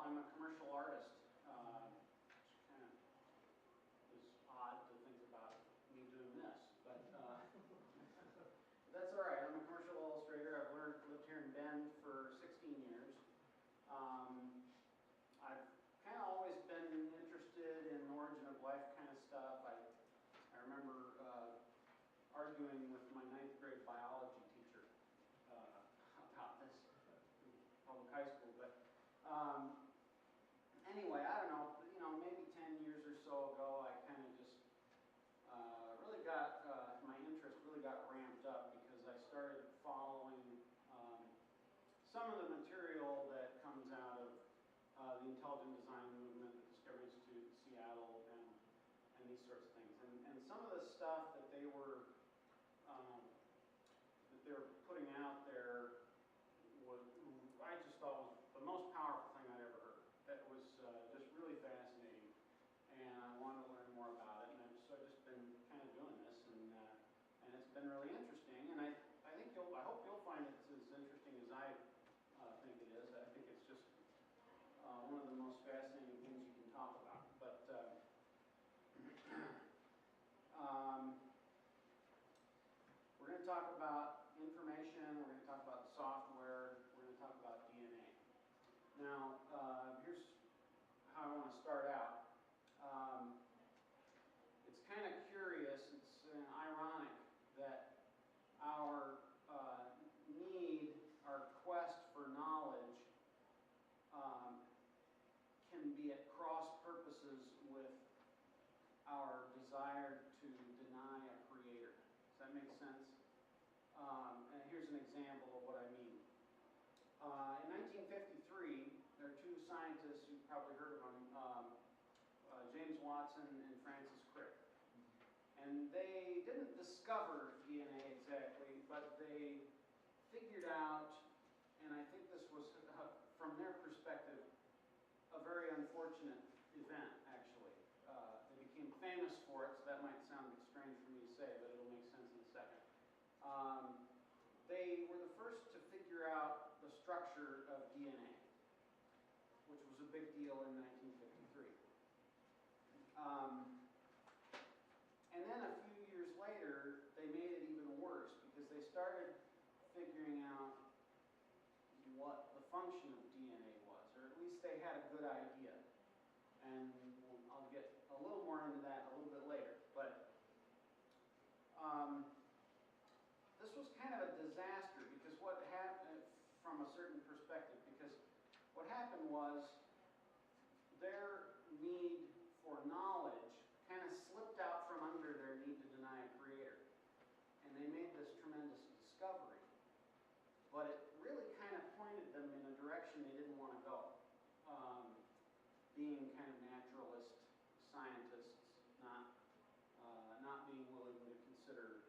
I'm a commercial artist, which kind of is odd to think about me doing this, but that's all right. I'm a commercial illustrator. I've lived here in Bend for 16 years. I've kind of always been interested in origin of life kind of stuff. I remember arguing with my 9th grade biology teacher about this in public high school. But anyway, I don't know, maybe 10 years or so ago, I kind of just really got, my interest really got ramped up because I started following some of the material that comes out of the intelligent design movement, the Discovery Institute in Seattle, and these sorts of things. And some of the stuff that they were putting out there I just thought was the most powerful thing I'd ever heard. That was just really fascinating, and I wanted to learn more about it. And so I've just been kind of doing this, and it's been really interesting. And I hope you'll find it as interesting as I think it is. I think it's just one of the most fascinating things you can talk about. But we're going to talk about information, we're going to talk about software, we're going to talk about DNA. Now, here's how I want to start out. It's kind of curious, it's ironic that our need, our quest for knowledge can be at cross purposes with our desire to deny a creator. Does that make sense? And here's an example of what I mean. In 1953, there are two scientists, you've probably heard of them, James Watson and Francis Crick. And they didn't discover DNA exactly, but they figured out, and I think this was, from their perspective, a very unfortunate event, actually. They became famous for it, so that might sound a bit strange for me to say, but it'll make sense in a second. They were the first to figure out the structure of DNA, which was a big deal in 1953. And then a few years later, they made it even worse because they started figuring out what the function of DNA was, or at least they had a good idea. And I'll get a little more into that a little bit later. But this was kind of a disaster because what happened, from a certain perspective, because what happened was their need for knowledge kind of slipped out from under their need to deny a creator. And they made this tremendous discovery. But it really kind of pointed them in a direction they didn't want to go. Being kind of naturalist scientists, not being willing to consider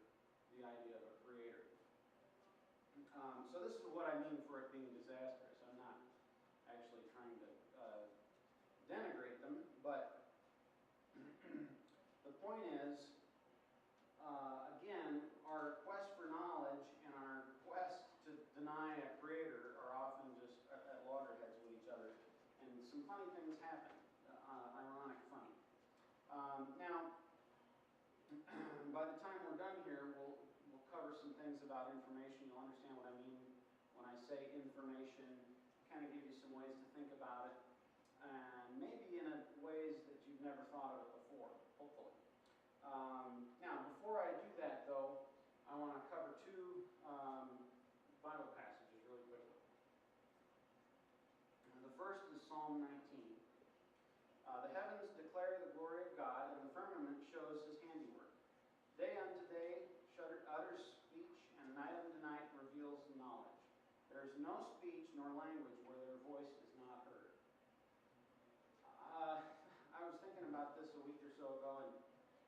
the idea of a creator. So this is what I mean for it being disastrous. I'm not actually trying to denigrate them, but the point is, again, our quest for knowledge and our quest to deny a creator are often just at loggerheads with each other. And some funny things happen, ironic funny. Now, by the time we're done here, we'll cover some things about information. You'll understand what I mean when I say information, kind of give you some ways to think about it, and maybe in ways that you've never thought of it before, hopefully. Now, before I do that, though, I want to cover two Bible passages really quickly. The first is Psalm 19. The heavens declare the glory of God, and the firmament shows his handiwork. Day unto day utters speech, and night unto night reveals knowledge. There is no speech nor language where their voice is not heard. I was thinking about this a week or so ago,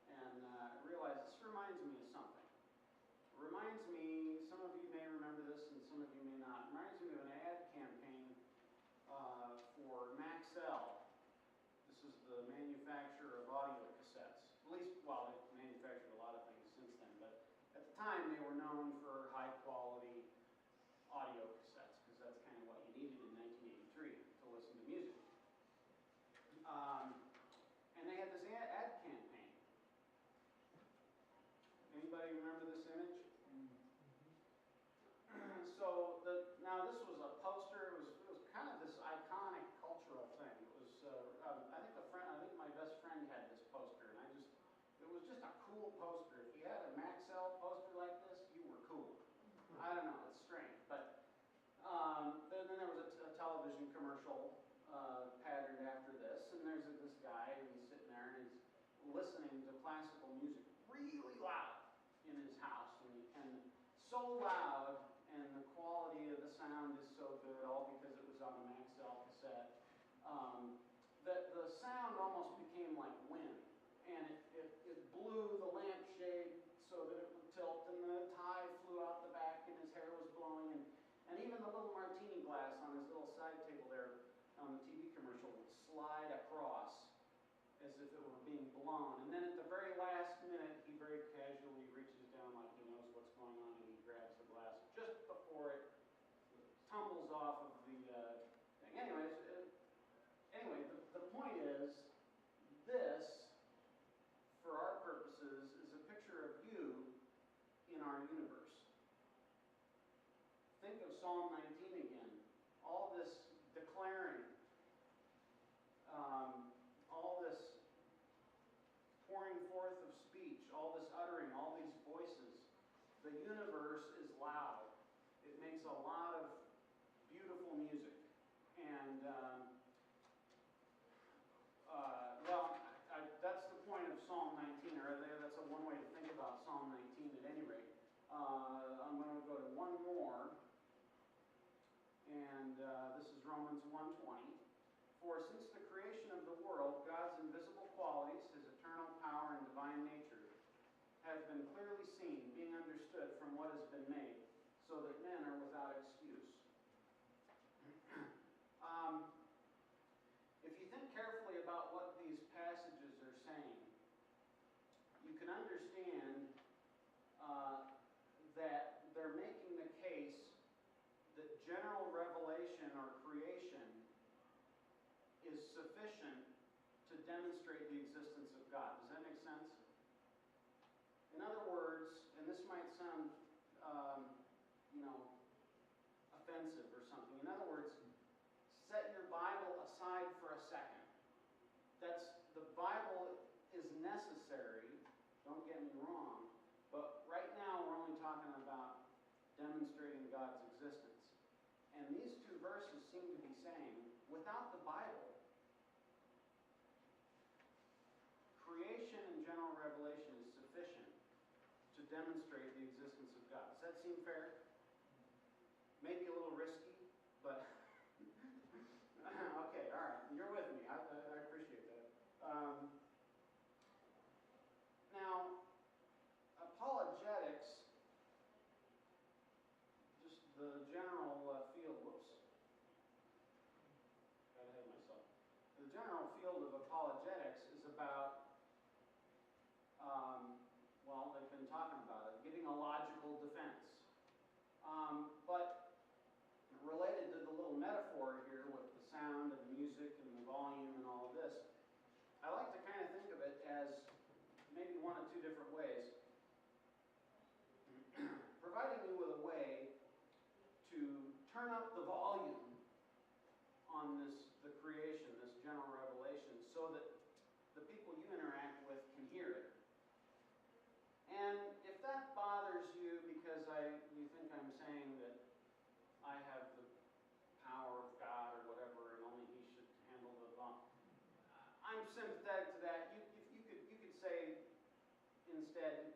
and realized this reminds me of something. It reminds me, some of you may remember this, and some of you may not. It reminds me of an ad campaign for Maxell. This is the manufacturer of audio cassettes. At least, well, they manufactured a lot of things since then, but at the time they were known for high-quality audio cassettes, because that's kind of what you needed in 1983 to listen to music. guy, and he's sitting there and he's listening to classical music really loud in his house, and so loud, and the quality of the sound is so good, all because it was on a Maxell cassette, that the sound almost became like wind, and it blew the lampshade so that it would tilt, and the tie flew out the back, and his hair was blowing, and even the little martini glass on his little side table there on the TV commercial would slide across as if it were being blown. And then at the very last minute, he very casually reaches down like he knows what's going on, and he grabs the glass just before it tumbles off of the thing. Anyway, the point is, this, for our purposes, is a picture of you in our universe. Think of Psalm 19 again. All this declaring, all this pouring forth of speech, all this uttering, all these voices. The universe is loud. It makes a lot of beautiful music. And, that's the point of Psalm 19, or that's one way to think about Psalm 19 at any rate. I'm going to go to one more, and this is Romans 1:20. For since the creation of the world, God's invisible qualities, his eternal power and divine nature, have been clearly seen, being understood from what has been made, so that men are without excuse. If you think carefully about what these passages are saying, you can understand that they're making the case that general revelation or creation is sufficient to demonstrate the existence of God. Does that make sense? In other words, and this might sound, offensive or something. In other words, set your Bible aside for a second. The Bible is necessary, don't get me wrong, but right now we're only talking about demonstrating God's existence. And these two verses seem to be saying, without the Bible, creation and general revelation is sufficient to demonstrate the existence of God. Does that seem fair? Maybe a little risky, but okay, all right. You're with me. I appreciate that. Now, apologetics, just the general field, whoops, got ahead of myself. The general field of apologetics is about, they've been talking about it, giving a logical defense. But related to the little metaphor here with the sound and the music and the volume and all of this, I like to kind of think of it as maybe one of two different ways. Providing you with a way to turn up the volume on the creation, this general revelation, so that the people you interact with can hear it. And if that bothers you because you think I'm saying that I have the power of God or whatever, and only he should handle the volume, I'm sympathetic to that. You could say instead,